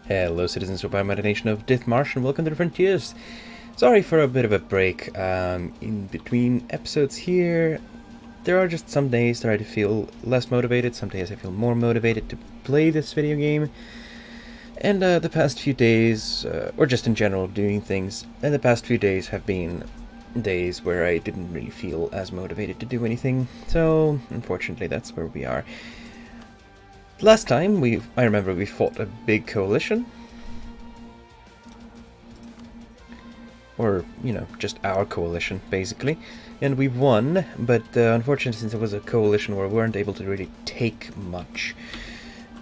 Hello citizens of my nation of Dithmarschen, welcome to the Frontiers. Sorry for a bit of a break in between episodes here. There are just some days that I feel less motivated, some days I feel more motivated to play this video game. And the past few days, or just in general doing things, and the past few days have been days where I didn't really feel as motivated to do anything. So, unfortunately, that's where we are. Last time, I remember we fought a big coalition. Or, you know, just our coalition, basically. And we won, but unfortunately, since it was a coalition where we weren't able to really take much.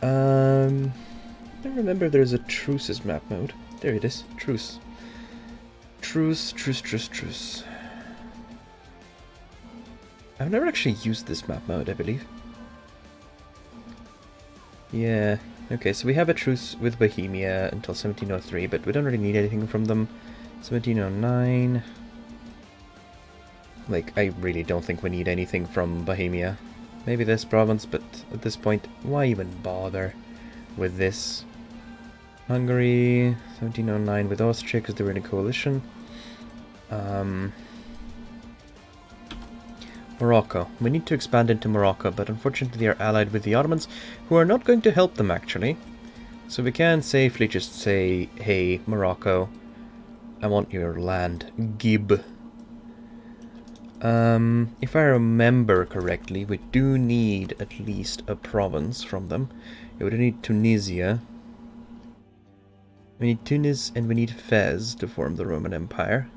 I remember there's a truces map mode. There it is. Truce. Truce. I've never actually used this map mode, I believe. Yeah, okay, so we have a truce with Bohemia until 1703, but we don't really need anything from them. 1709... Like, I really don't think we need anything from Bohemia. Maybe this province, but at this point, why even bother with this? Hungary, 1709 with Austria, because they were in a coalition. Morocco. We need to expand into Morocco, but unfortunately they are allied with the Ottomans, who are not going to help them actually. So we can safely just say, hey, Morocco, I want your land, Gib. If I remember correctly, we do need at least a province from them. We would need Tunisia. We need Tunis and we need Fez to form the Roman Empire.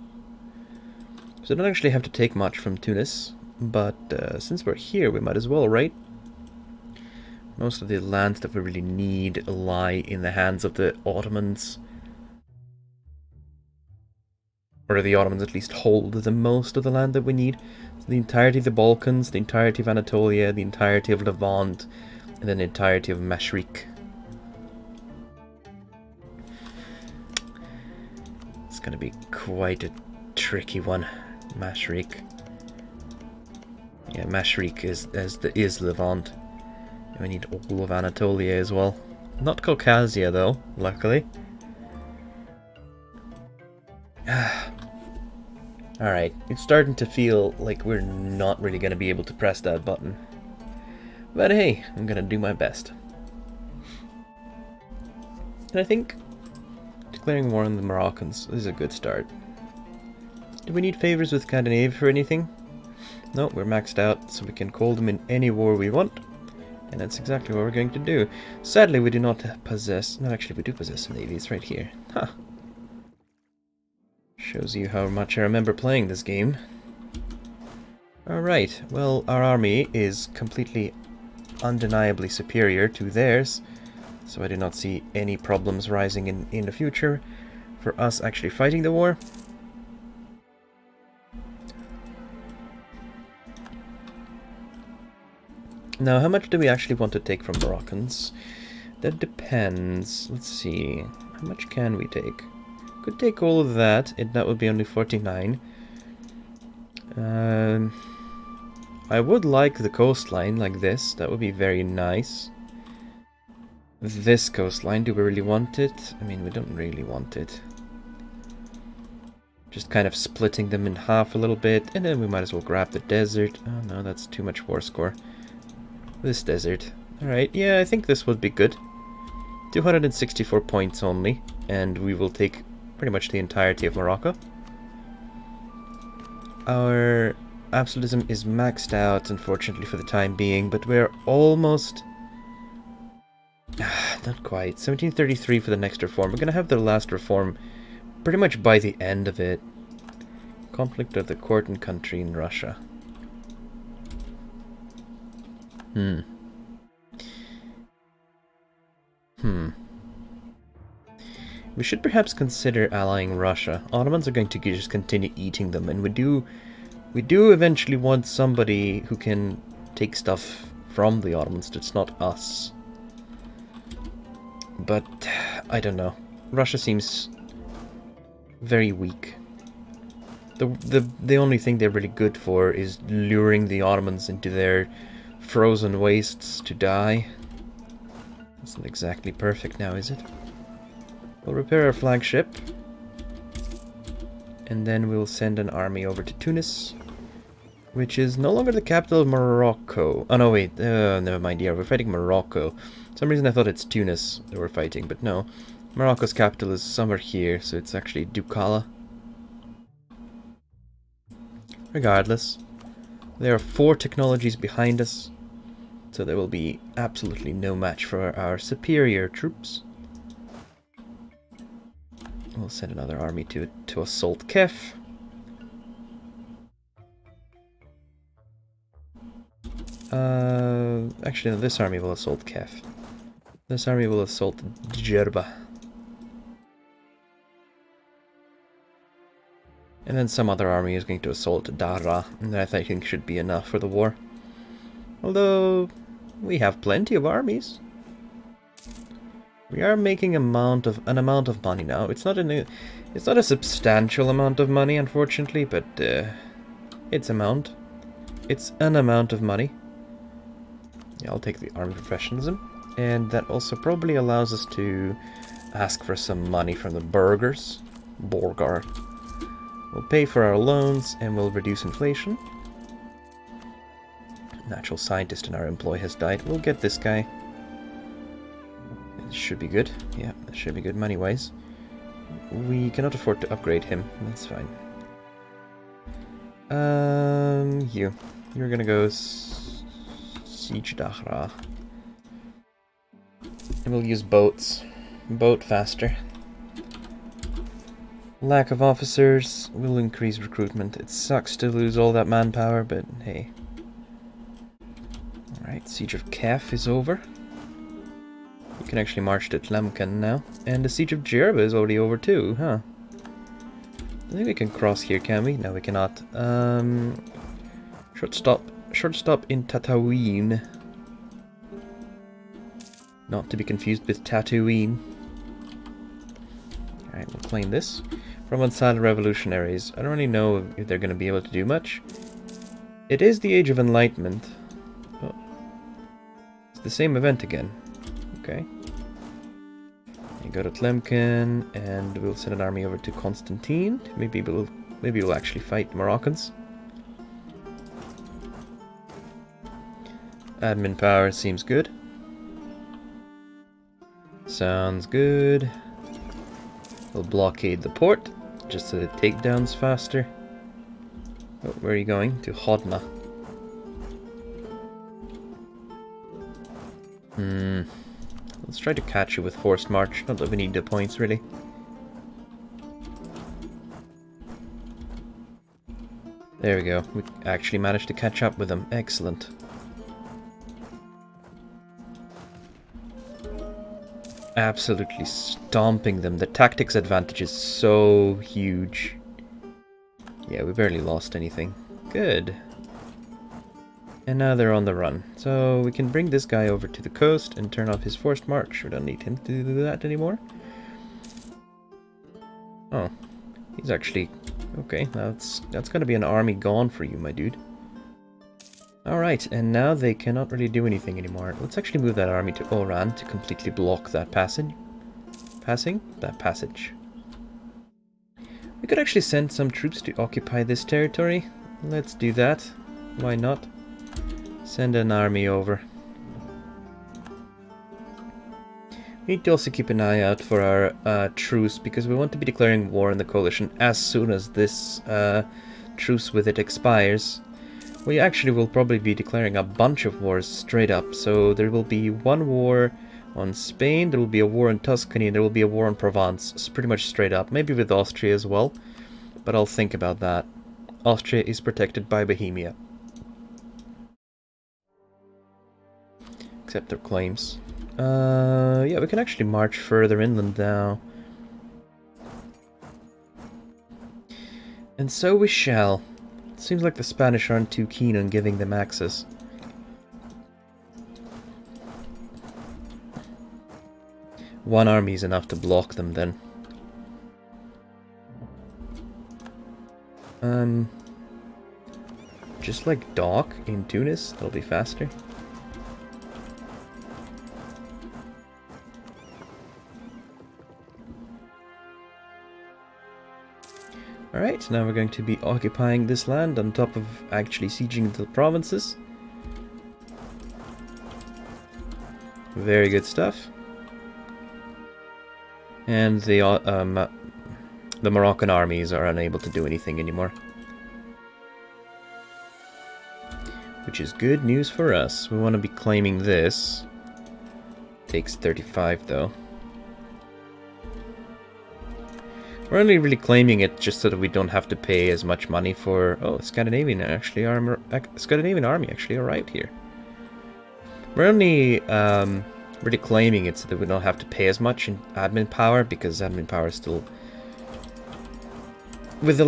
So I don't actually have to take much from Tunis. But since we're here, we might as well, right? Most of the lands that we really need lie in the hands of the Ottomans. Or the Ottomans at least hold the most of the land that we need. So the entirety of the Balkans, the entirety of Anatolia, the entirety of Levant, and then the entirety of Mashriq. It's gonna be quite a tricky one, Mashriq. Yeah, Mashriq is Levant. And we need all of Anatolia as well. Not Caucasia though, luckily. Alright, it's starting to feel like we're not really going to be able to press that button. But hey, I'm going to do my best. And I think declaring war on the Moroccans is a good start. Do we need favors with Scandinavia for anything? No, we're maxed out, so we can call them in any war we want. And that's exactly what we're going to do. Sadly, we do not possess... No, actually, we do possess a navy. It's right here. Huh. Shows you how much I remember playing this game. Alright, well, our army is completely undeniably superior to theirs. So I do not see any problems rising in the future for us actually fighting the war. Now, how much do we actually want to take from Moroccans? That depends. Let's see. How much can we take? Could take all of that, and that would be only 49. I would like the coastline like this. That would be very nice. This coastline, do we really want it? I mean, we don't really want it. Just kind of splitting them in half a little bit, and then we might as well grab the desert. Oh no, that's too much war score. This desert. Alright, yeah, I think this would be good. 264 points only, and we will take pretty much the entirety of Morocco. Our absolutism is maxed out, unfortunately, for the time being, but we're almost... not quite. 1733 for the next reform. We're going to have the last reform pretty much by the end of it. Conflict of the court and country in Russia. We should perhaps consider allying Russia. Ottomans are going to just continue eating them, and we do eventually want somebody who can take stuff from the Ottomans that's not us. But I don't know. Russia seems very weak. The only thing they're really good for is luring the Ottomans into their frozen wastes to die. That's not exactly perfect now, is it? We'll repair our flagship. And then we'll send an army over to Tunis, which is no longer the capital of Morocco. Oh no, wait, never mind, yeah, we're fighting Morocco. For some reason I thought it's Tunis that we're fighting, but no. Morocco's capital is somewhere here, so it's actually Ducala. Regardless, there are 4 technologies behind us, so there will be absolutely no match for our superior troops. We'll send another army to assault Kef. Actually, no, this army will assault Kef. This army will assault Djerba. And then some other army is going to assault Dara, and that I think should be enough for the war. Although, we have plenty of armies. We are making an amount of money now. It's not a substantial amount of money, unfortunately, but it's an amount of money. Yeah, I'll take the army professionalism, and that also probably allows us to ask for some money from the burghers. Borgar. We'll pay for our loans, and we'll reduce inflation. Natural scientist in our employ has died. We'll get this guy. It should be good. Yeah, it should be good money-wise. We cannot afford to upgrade him. That's fine. You're gonna go siege Dahra. And we'll use boats. Boat faster. Lack of officers will increase recruitment. It sucks to lose all that manpower, but hey. Alright, Siege of Kef is over. We can actually march to Tlemcen now. And the Siege of Djerba is already over too, huh? I think we can cross here, can we? No, we cannot. Short stop in Tatooine. Not to be confused with Tatooine. Alright, we'll claim this. Provençal revolutionaries. I don't really know if they're going to be able to do much. It is the Age of Enlightenment. Oh. It's the same event again. Okay. You go to Tlemcen, and we'll send an army over to Constantine. Maybe we'll actually fight Moroccans. Admin power seems good. Sounds good. We'll blockade the port, just so the takedown's faster. Oh, where are you going? To Hodna. Let's try to catch you with forced march. Not that we need the points, really. There we go. We actually managed to catch up with them. Excellent. Absolutely stomping them. The tactics advantage is so huge. Yeah, we barely lost anything. Good. And now they're on the run. So we can bring this guy over to the coast and turn off his forced march. We don't need him to do that anymore. Oh, he's actually... Okay, that's gonna be an army gone for you, my dude. Alright, and now they cannot really do anything anymore. Let's actually move that army to Oran to completely block that passage. We could actually send some troops to occupy this territory. Let's do that. Why not? Send an army over. We need to also keep an eye out for our truce, because we want to be declaring war on the coalition as soon as this truce with it expires. We actually will probably be declaring a bunch of wars straight up. So there will be one war on Spain, there will be a war in Tuscany, and there will be a war on Provence. It's pretty much straight up. Maybe with Austria as well, but I'll think about that. Austria is protected by Bohemia. Except their claims. Yeah, we can actually march further inland now. And so we shall. Seems like the Spanish aren't too keen on giving them access. One army is enough to block them then. Just like dock in Tunis, that'll be faster. Alright, now we're going to be occupying this land on top of actually sieging the provinces. Very good stuff. And the Moroccan armies are unable to do anything anymore. Which is good news for us. We want to be claiming this. Takes 35 though. We're only really claiming it just so that we don't have to pay as much money for... Oh, Scandinavian army actually arrived here. We're only really claiming it so that we don't have to pay as much in admin power, because admin power is still... With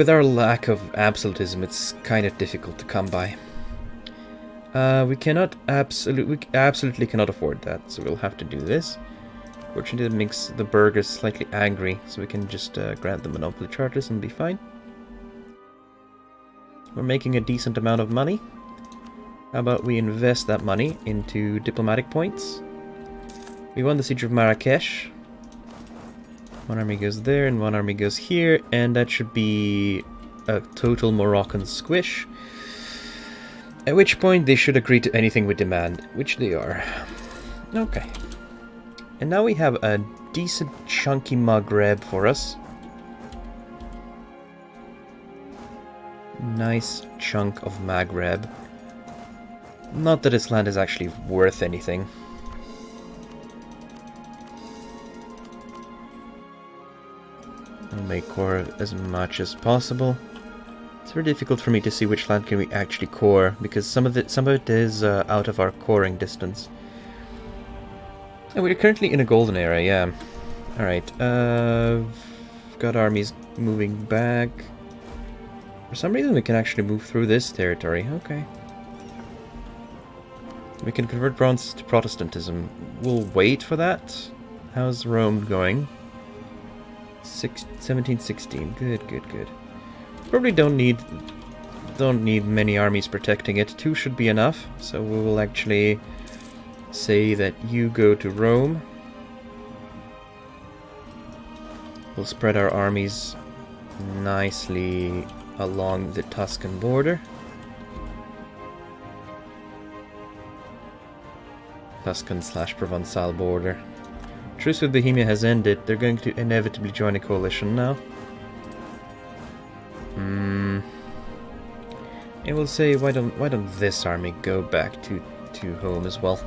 our lack of absolutism, it's kind of difficult to come by. We absolutely cannot afford that, so we'll have to do this. Fortunately, it makes the burghers slightly angry, so we can just grant the monopoly charters and be fine. We're making a decent amount of money. How about we invest that money into diplomatic points? We won the siege of Marrakesh. One army goes there and one army goes here, and that should be a total Moroccan squish. At which point they should agree to anything we demand, which they are. Okay. And now we have a decent chunky Maghreb for us. Nice chunk of Maghreb. Not that this land is actually worth anything. I'll make core as much as possible. It's very difficult for me to see which land can we actually core, because some of it is out of our coring distance. And we're currently in a golden era, yeah. Alright, got armies moving back. For some reason we can actually move through this territory, okay. We can convert bronze to Protestantism. We'll wait for that. How's Rome going? 1716, good, good, good. Probably don't need many armies protecting it. 2 should be enough, so we will actually say that you go to Rome. We'll spread our armies nicely along the Tuscan border. Tuscan/Provençal border. Truce with Bohemia has ended. They're going to inevitably join a coalition now. And we'll say, why don't this army go back to home as well?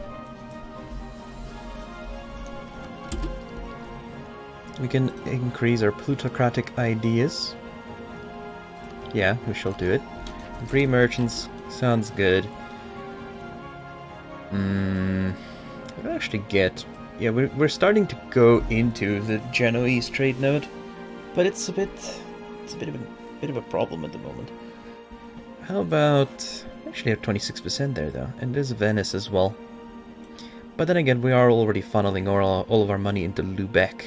We can increase our plutocratic ideas. Yeah, we shall do it. Free merchants sounds good. We'll actually get... Yeah, we're starting to go into the Genoese trade node, but it's a bit of a problem at the moment. How about... Actually have 26% there though, and there's Venice as well. But then again, we are already funneling all of our money into Lubeck.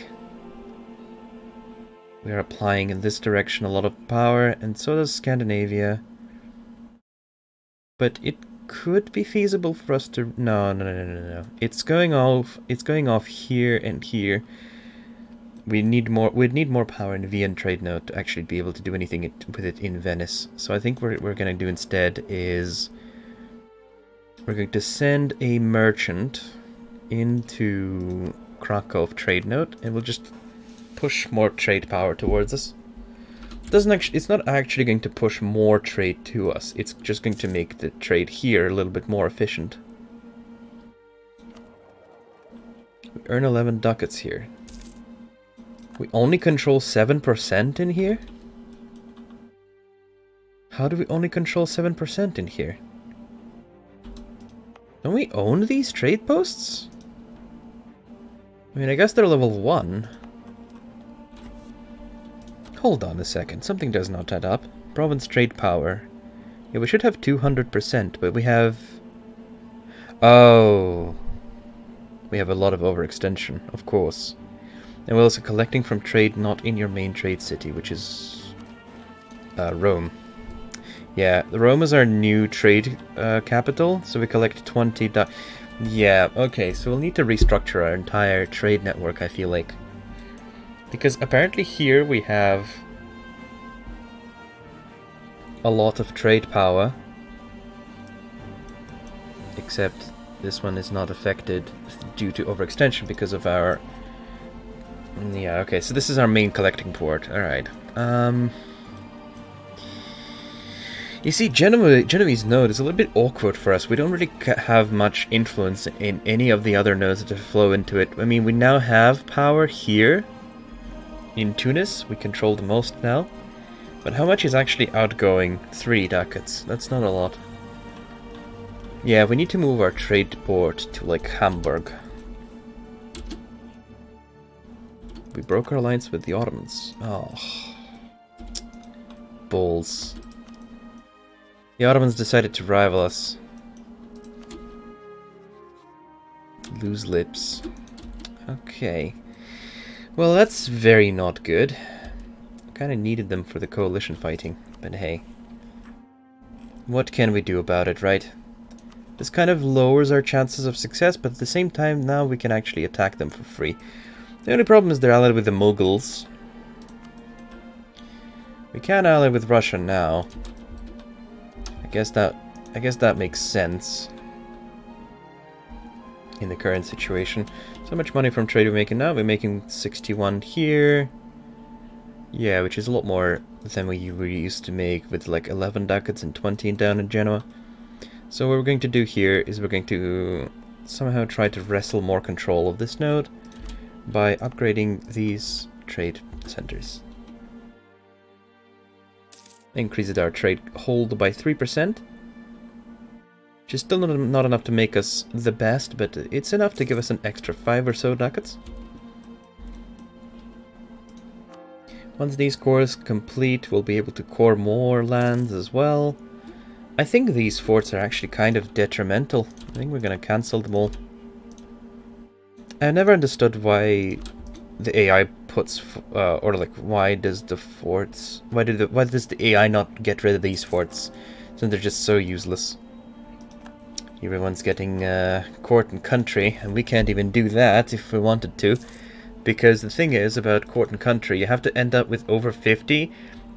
We are applying in this direction a lot of power, and so does Scandinavia. But it could be feasible for us to... No. It's going off here and here. We'd need more power in the Vienne trade node to actually be able to do anything with it in Venice. So I think what we're going to do instead is we're going to send a merchant into Krakow trade node, and we'll just push more trade power towards us. It's not actually going to push more trade to us. It's just going to make the trade here a little bit more efficient. We earn 11 ducats here. We only control 7% in here? How do we only control 7% in here? Don't we own these trade posts? I mean, I guess they're level 1. Hold on a second, something does not add up. Province trade power. Yeah, we should have 200%, but we have... Oh. We have a lot of overextension, of course. And we're also collecting from trade not in your main trade city, which is... Rome. Yeah, Rome is our new trade capital, so we collect 20... Yeah, okay, so we'll need to restructure our entire trade network, I feel like. Because apparently here we have a lot of trade power. Except this one is not affected due to overextension because of our... Yeah, okay, so this is our main collecting port. Alright. You see, Genoese node is a little bit awkward for us. We don't really have much influence in any of the other nodes that flow into it. I mean, we now have power here in Tunis. We control the most now. But how much is actually outgoing? 3 ducats. That's not a lot. Yeah, we need to move our trade port to, like, Hamburg. We broke our alliance with the Ottomans. Oh. Balls. The Ottomans decided to rival us. Loose lips. Okay. Well, that's very not good. Kinda needed them for the coalition fighting, but hey. What can we do about it, right? This kind of lowers our chances of success, but at the same time, now we can actually attack them for free. The only problem is they're allied with the Mughals. We can't ally with Russia now. I guess that makes sense in the current situation. So much money from trade we're making now. We're making 61 here. Yeah, which is a lot more than we used to make with like 11 ducats and 20 down in Genoa. So what we're going to do here is we're going to somehow try to wrestle more control of this node by upgrading these trade centers. Increases our trade hold by 3%, which is still not enough to make us the best, but it's enough to give us an extra 5 or so ducats. Once these cores complete, we'll be able to core more lands as well. I think these forts are actually kind of detrimental. I think we're going to cancel them all. I never understood why the AI puts, or like, why does the forts, why does the AI not get rid of these forts, since they're just so useless? Everyone's getting court and country, and we can't even do that if we wanted to, because the thing is about court and country, you have to end up with over 50,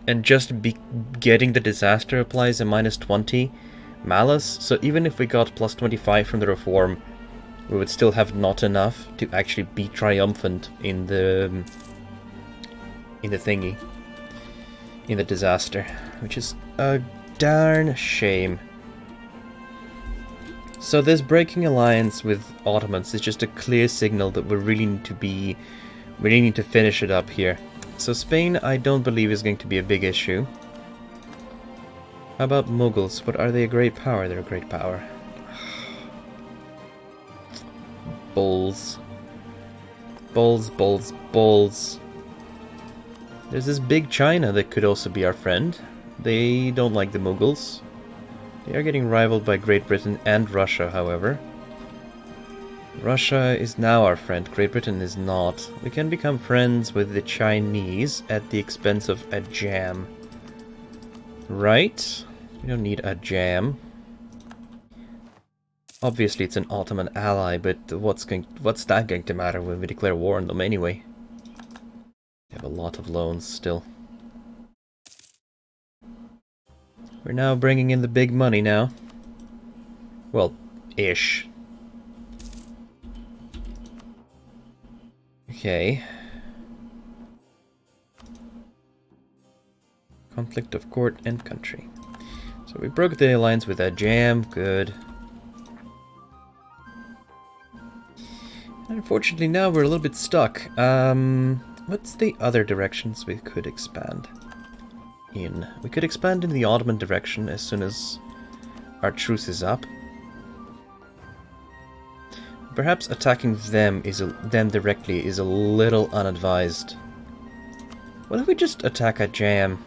and just be getting the disaster applies a -20 malice, so even if we got +25 from the reform, we would still have not enough to actually be triumphant in the thingy, in the disaster, which is a darn shame. So this breaking alliance with Ottomans is just a clear signal that we really need to finish it up here. So Spain, I don't believe is going to be a big issue. How about Mughals? What are they? A great power? They're a great power. Balls. Balls, balls, balls. There's this big China that could also be our friend. They don't like the Mughals. They are getting rivaled by Great Britain and Russia, however. Russia is now our friend, Great Britain is not. We can become friends with the Chinese at the expense of a jam. Right? We don't need a jam. Obviously it's an Ottoman ally, but what's that going to matter when we declare war on them anyway? They have a lot of loans still. We're now bringing in the big money now. Well, ish. Okay. Conflict of court and country. So we broke the alliance with that jam, good. Unfortunately now we're a little bit stuck. What's the other directions we could expand in? We could expand in the Ottoman direction as soon as our truce is up. Perhaps attacking them directly is a little unadvised. What if we just attack a jam?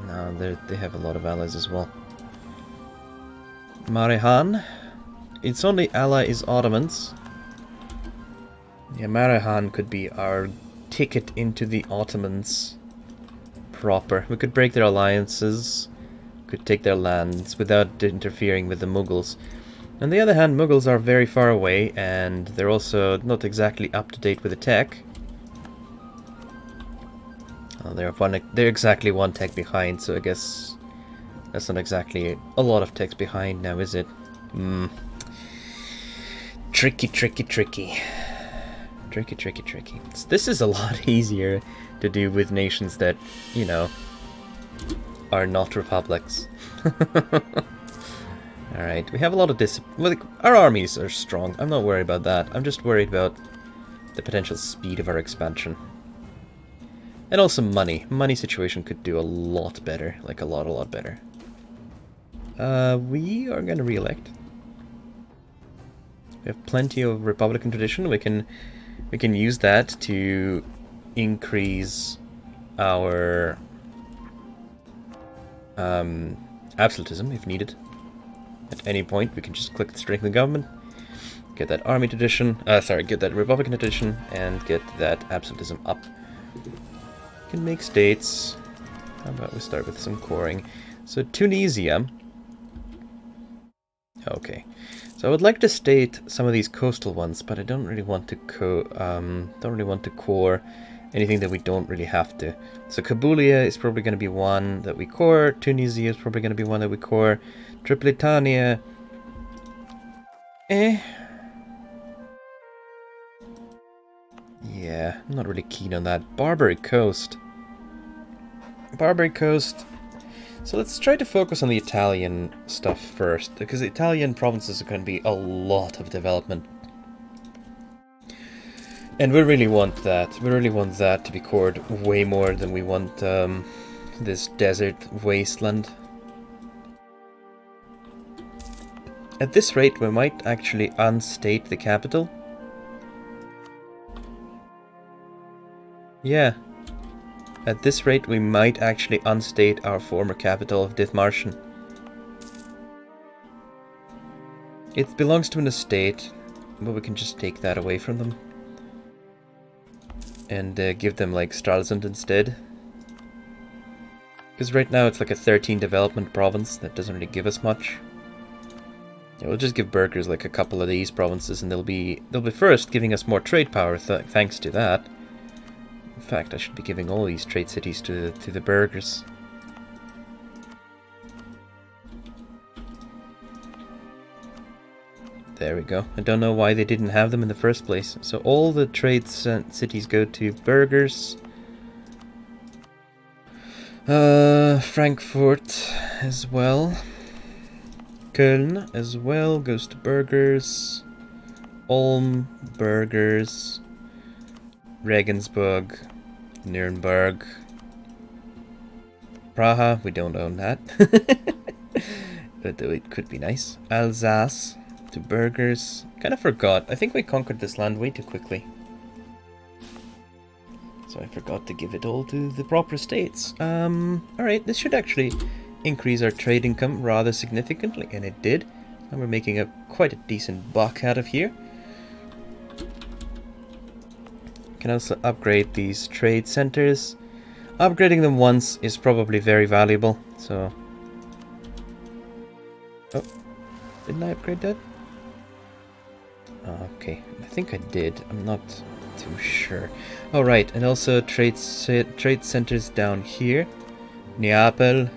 No, they have a lot of allies as well. Marehan. Its only ally is Ottomans. Yeah, Marehan could be our ticket into the Ottomans proper. We could break their alliances, could take their lands without interfering with the Mughals. On the other hand, Mughals are very far away, and they're also not exactly up to date with the tech. Oh, they're exactly one tech behind, so I guess That's not exactly a lot of text behind now, is it? Tricky, tricky, tricky. Tricky, tricky, tricky. This is a lot easier to do with nations that, you know, are not republics. Alright, we have a lot of discipline. Well, our armies are strong. I'm not worried about that. I'm just worried about the potential speed of our expansion. And also money. Money situation could do a lot better. Like a lot better. We are gonna re-elect. We have plenty of Republican tradition. We can use that to increase our absolutism if needed. At any point, we can just click the strengthen government, get that army tradition, get that Republican tradition, and get that absolutism up. We can make states. How about we start with some coring? So Tunisia. Okay, so I would like to state some of these coastal ones, but I don't really want to core anything that we don't really have to. So Kabulia is probably going to be one that we core. Tunisia is probably going to be one that we core. Tripolitania. Yeah, I'm not really keen on that. Barbary Coast. Barbary Coast. So let's try to focus on the Italian stuff first, because the Italian provinces are going to be a lot of development. And we really want that. We really want that to be cored way more than we want this desert wasteland. At this rate, we might actually unstate the capital. Yeah. At this rate, we might actually unstate our former capital of Dithmarschen. It belongs to an estate, but we can just take that away from them. And give them like Stralsund instead. Because right now it's like a 13 development province that doesn't really give us much. Yeah, we'll just give burghers like a couple of these provinces, and they'll be first giving us more trade power thanks to that. In fact, I should be giving all these trade cities to the burghers. There we go. I don't know why they didn't have them in the first place. So all the trade cities go to burghers. Frankfurt as well. Köln as well goes to burghers. Ulm, burghers. Regensburg, Nuremberg. Praha, we don't own that. Though it could be nice. Alsace to burghers. Kind of forgot. I think we conquered this land way too quickly. So I forgot to give it all to the proper states. Alright, this should actually increase our trade income rather significantly, and it did. And we're making quite a decent buck out of here. Can also upgrade these trade centers. Upgrading them once is probably very valuable, so... Oh, didn't I upgrade that? Okay, I think I did. I'm not too sure. Oh, right, and also trade centers down here. Neapel.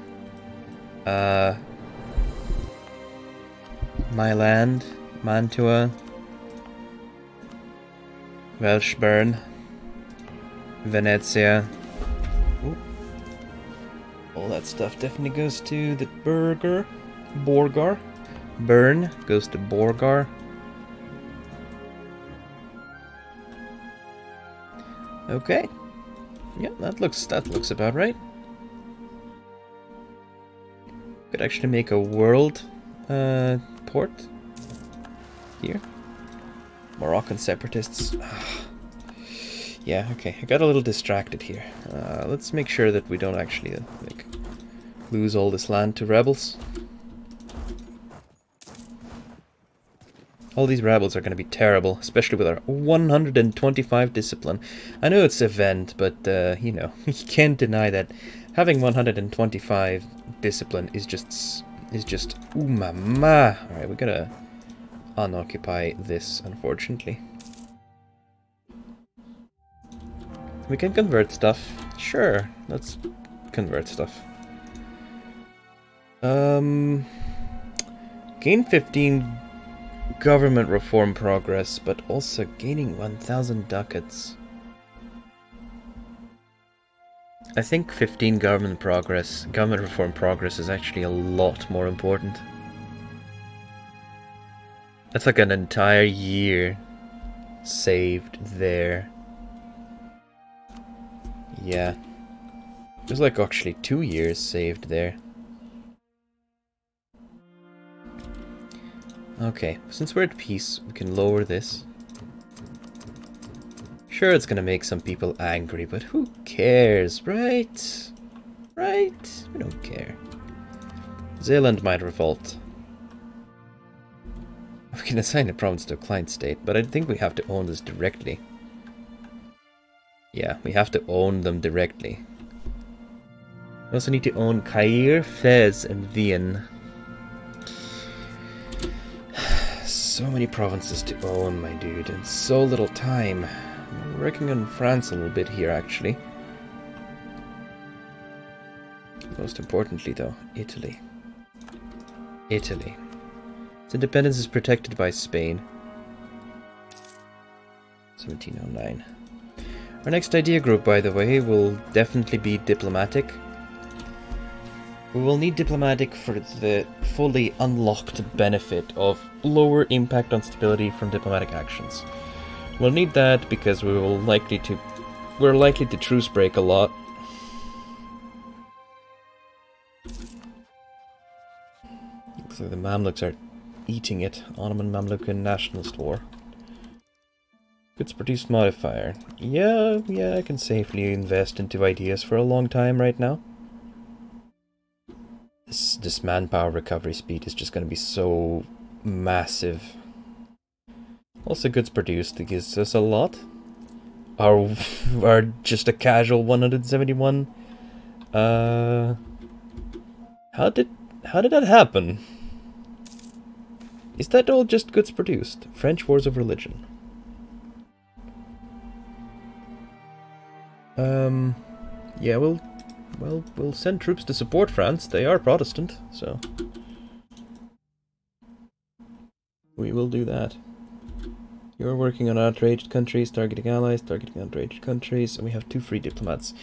Milan. Mantua. Welshburn. Venezia. Ooh. All that stuff definitely goes to the Borgar. Bern goes to Borgar. Okay. Yeah, that looks about right. Could actually make a world port here. Moroccan separatists. Yeah, okay. I got a little distracted here. Let's make sure that we don't actually like lose all this land to rebels. All these rebels are going to be terrible, especially with our 125 discipline. I know it's event, but you know, you can't deny that having 125 discipline is just ooh mama. All right, we gotta unoccupy this, unfortunately. We can convert stuff. Sure, let's convert stuff. Gain 15 government reform progress, but also gaining 1,000 ducats. I think 15 government reform progress is actually a lot more important. That's like an entire year saved there. Yeah. There's like actually 2 years saved there. Okay, since we're at peace, we can lower this. Sure, it's gonna make some people angry, but who cares, right? Right? We don't care. Zeeland might revolt. We can assign a province to a client state, but I think we have to own this directly. Yeah, we have to own them directly. We also need to own Caire, Fez, and Vienne. So many provinces to own, my dude, and so little time. I'm working on France a little bit here, actually. Most importantly, though, Italy. Italy. Its independence is protected by Spain. 1709. Our next idea group, by the way, will definitely be diplomatic. We will need diplomatic for the fully unlocked benefit of lower impact on stability from diplomatic actions. We'll need that because we're likely to truce break a lot. Looks like the Mamluks are eating it. Ottoman Mamluk and Nationalist War. Goods produced modifier. Yeah, I can safely invest into ideas for a long time right now. This manpower recovery speed is just going to be so massive. Also, goods produced gives us a lot. Are just a casual 171. How did that happen? Is that all just goods produced? French Wars of Religion. Yeah, we'll send troops to support France. They are Protestant, so we will do that. You're working on outraged countries, targeting allies, targeting outraged countries, and we have 2 free diplomats.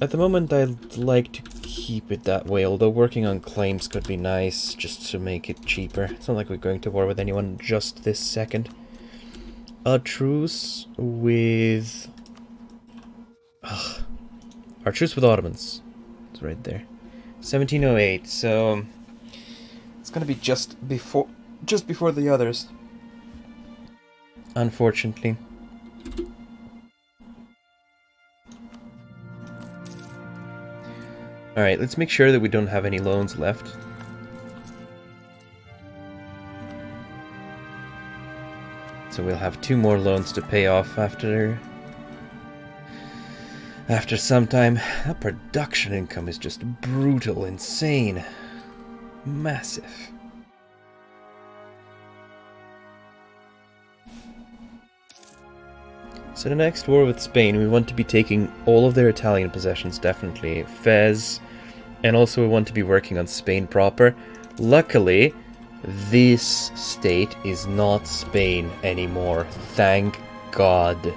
At the moment, I'd like to keep it that way, although working on claims could be nice, just to make it cheaper. It's not like we're going to war with anyone just this second. A truce with... Our truce with Ottomans. It's right there. 1708, so... It's gonna be just before the others. Unfortunately. Alright, let's make sure that we don't have any loans left. So we'll have 2 more loans to pay off after some time. That production income is just brutal, insane, massive. So the next war with Spain, we want to be taking all of their Italian possessions, definitely. Fez, and also we want to be working on Spain proper. Luckily, this state is not Spain anymore. Thank God.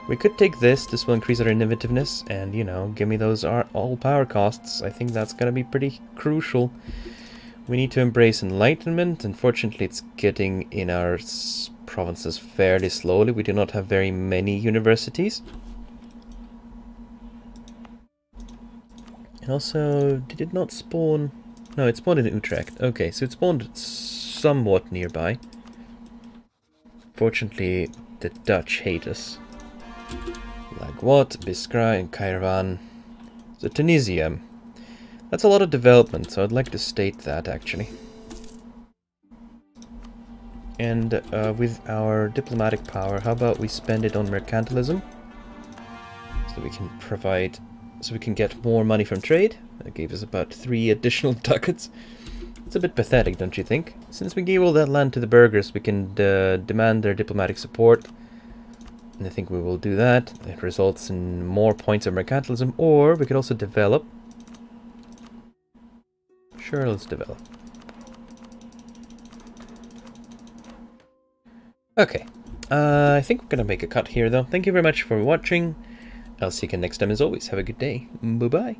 We could take this. This will increase our innovativeness and, you know, give me those all power costs. I think that's going to be pretty crucial. We need to embrace enlightenment. Unfortunately, it's getting in our provinces fairly slowly. We do not have very many universities. And also, did it not spawn? No, it spawned in Utrecht. Okay, so it spawned somewhat nearby. Fortunately, the Dutch hate us. Like what? Biskra and Cairan. So Tunisia. That's a lot of development, so I'd like to state that, actually. And with our diplomatic power, how about we spend it on mercantilism? So we can provide... So we can get more money from trade. That gave us about 3 additional ducats. It's a bit pathetic, don't you think? Since we gave all that land to the burghers, we can demand their diplomatic support. And I think we will do that. It results in more points of mercantilism, or we could also develop. Sure, let's develop. Okay, I think we're gonna make a cut here though. Thank you very much for watching. I'll see you again next time as always. Have a good day. Bye-bye.